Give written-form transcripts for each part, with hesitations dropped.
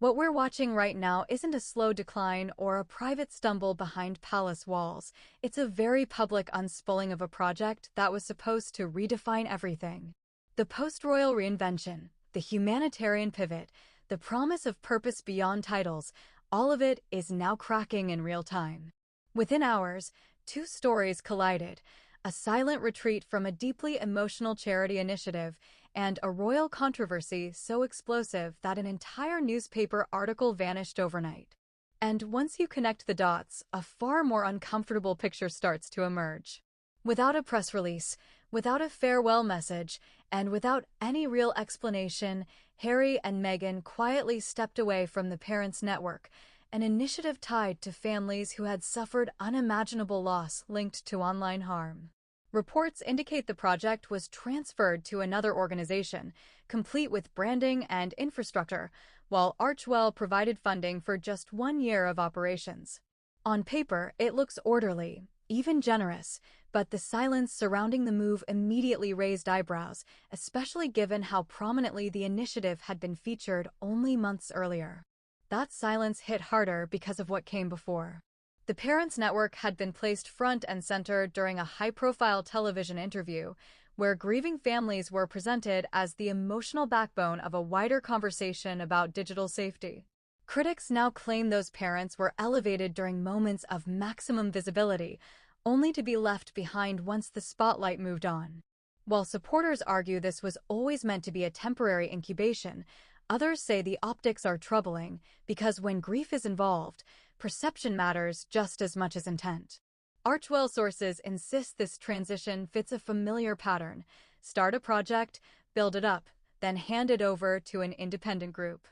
What we're watching right now isn't a slow decline or a private stumble behind palace walls. It's a very public unspooling of a project that was supposed to redefine everything. The post-royal reinvention, the humanitarian pivot, the promise of purpose beyond titles, all of it is now cracking in real time. Within hours, two stories collided: a silent retreat from a deeply emotional charity initiative, and a royal controversy so explosive that an entire newspaper article vanished overnight. And once you connect the dots, a far more uncomfortable picture starts to emerge. Without a press release, without a farewell message, and without any real explanation, Harry and Meghan quietly stepped away from the Parents' Network, an initiative tied to families who had suffered unimaginable loss linked to online harm. Reports indicate the project was transferred to another organization, complete with branding and infrastructure, while Archewell provided funding for just 1 year of operations. On paper, it looks orderly, even generous, but the silence surrounding the move immediately raised eyebrows, especially given how prominently the initiative had been featured only months earlier. That silence hit harder because of what came before. The Parents' Network had been placed front and center during a high-profile television interview, where grieving families were presented as the emotional backbone of a wider conversation about digital safety. Critics now claim those parents were elevated during moments of maximum visibility, only to be left behind once the spotlight moved on. While supporters argue this was always meant to be a temporary incubation, others say the optics are troubling because when grief is involved, perception matters just as much as intent. Archewell sources insist this transition fits a familiar pattern: start a project, build it up, then hand it over to an independent group.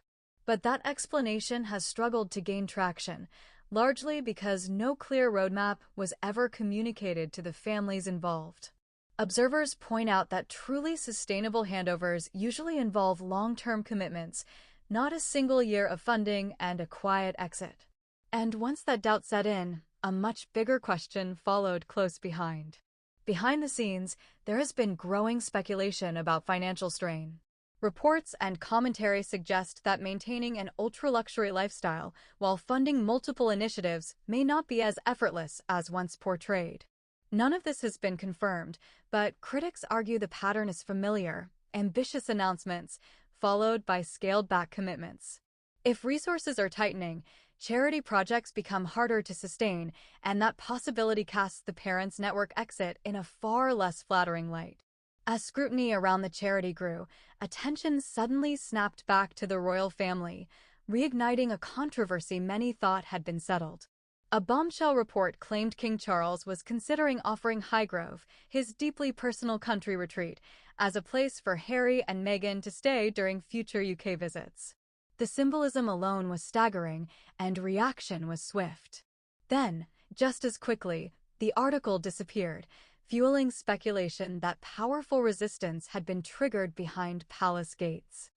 But that explanation has struggled to gain traction, largely because no clear roadmap was ever communicated to the families involved. Observers point out that truly sustainable handovers usually involve long-term commitments, not a single year of funding and a quiet exit. And once that doubt set in, a much bigger question followed close behind. Behind the scenes, there has been growing speculation about financial strain. Reports and commentary suggest that maintaining an ultra-luxury lifestyle while funding multiple initiatives may not be as effortless as once portrayed. None of this has been confirmed, but critics argue the pattern is familiar: ambitious announcements, followed by scaled-back commitments. If resources are tightening, charity projects become harder to sustain, and that possibility casts the Parents' Network exit in a far less flattering light. As scrutiny around the charity grew, attention suddenly snapped back to the royal family, reigniting a controversy many thought had been settled. A bombshell report claimed King Charles was considering offering Highgrove, his deeply personal country retreat, as a place for Harry and Meghan to stay during future UK visits. The symbolism alone was staggering, and reaction was swift. Then, just as quickly, the article disappeared, fueling speculation that powerful resistance had been triggered behind palace gates.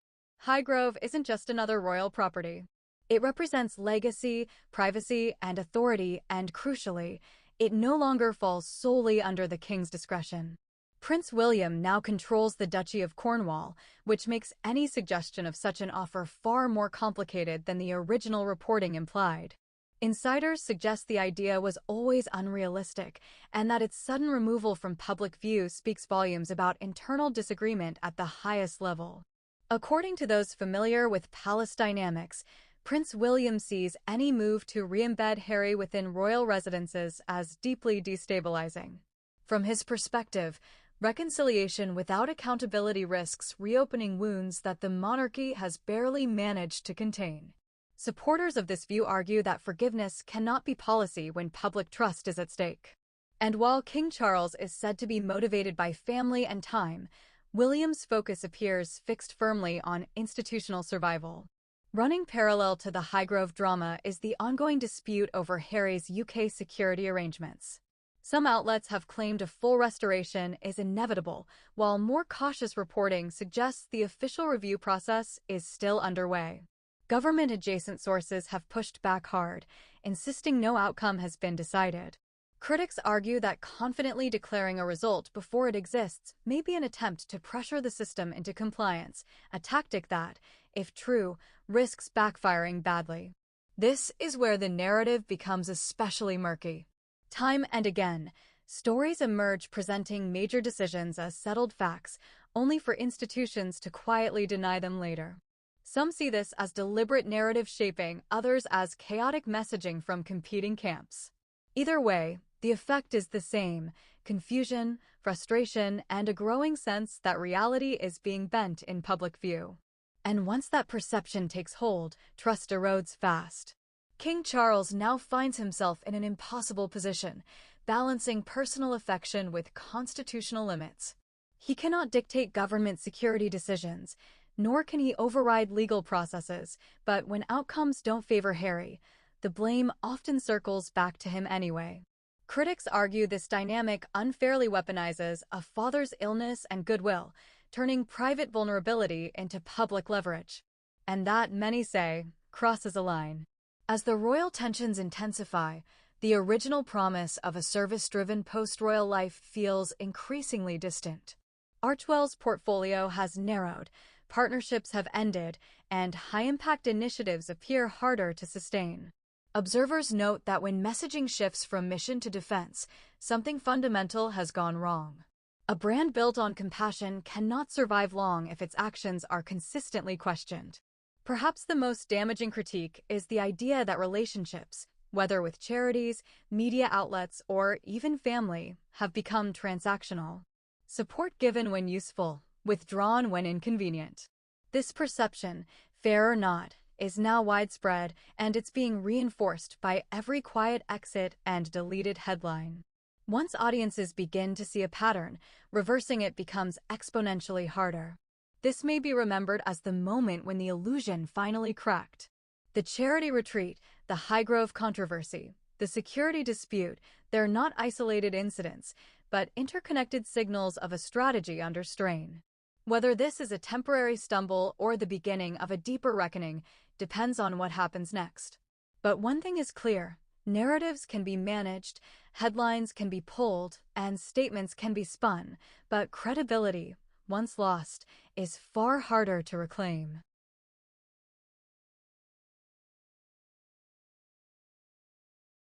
Highgrove isn't just another royal property. It represents legacy, privacy, and authority, and crucially, it no longer falls solely under the king's discretion. Prince William now controls the Duchy of Cornwall, which makes any suggestion of such an offer far more complicated than the original reporting implied. Insiders suggest the idea was always unrealistic, and that its sudden removal from public view speaks volumes about internal disagreement at the highest level. According to those familiar with palace dynamics, Prince William sees any move to re-embed Harry within royal residences as deeply destabilizing. From his perspective, reconciliation without accountability risks reopening wounds that the monarchy has barely managed to contain. Supporters of this view argue that forgiveness cannot be policy when public trust is at stake. And while King Charles is said to be motivated by family and time, William's focus appears fixed firmly on institutional survival. Running parallel to the Highgrove drama is the ongoing dispute over Harry's UK security arrangements. Some outlets have claimed a full restoration is inevitable, while more cautious reporting suggests the official review process is still underway. Government-adjacent sources have pushed back hard, insisting no outcome has been decided. Critics argue that confidently declaring a result before it exists may be an attempt to pressure the system into compliance, a tactic that, if true, risks backfiring badly. This is where the narrative becomes especially murky. Time and again, stories emerge presenting major decisions as settled facts, only for institutions to quietly deny them later. Some see this as deliberate narrative shaping, others as chaotic messaging from competing camps. Either way, the effect is the same: confusion, frustration, and a growing sense that reality is being bent in public view. And once that perception takes hold, trust erodes fast. King Charles now finds himself in an impossible position, balancing personal affection with constitutional limits. He cannot dictate government security decisions, nor can he override legal processes, but when outcomes don't favor Harry, the blame often circles back to him anyway. Critics argue this dynamic unfairly weaponizes a father's illness and goodwill, turning private vulnerability into public leverage. And that, many say, crosses a line. As the royal tensions intensify, the original promise of a service-driven post-royal life feels increasingly distant. Archewell's portfolio has narrowed, partnerships have ended, and high-impact initiatives appear harder to sustain. Observers note that when messaging shifts from mission to defense, something fundamental has gone wrong. A brand built on compassion cannot survive long if its actions are consistently questioned. Perhaps the most damaging critique is the idea that relationships, whether with charities, media outlets, or even family, have become transactional. Support given when useful, withdrawn when inconvenient. This perception, fair or not, is now widespread, and it's being reinforced by every quiet exit and deleted headline. Once audiences begin to see a pattern, reversing it becomes exponentially harder. This may be remembered as the moment when the illusion finally cracked. The charity retreat, the Highgrove controversy, the security dispute, they're not isolated incidents, but interconnected signals of a strategy under strain. Whether this is a temporary stumble or the beginning of a deeper reckoning depends on what happens next. But one thing is clear: narratives can be managed, headlines can be pulled, and statements can be spun, but credibility, once lost, is far harder to reclaim.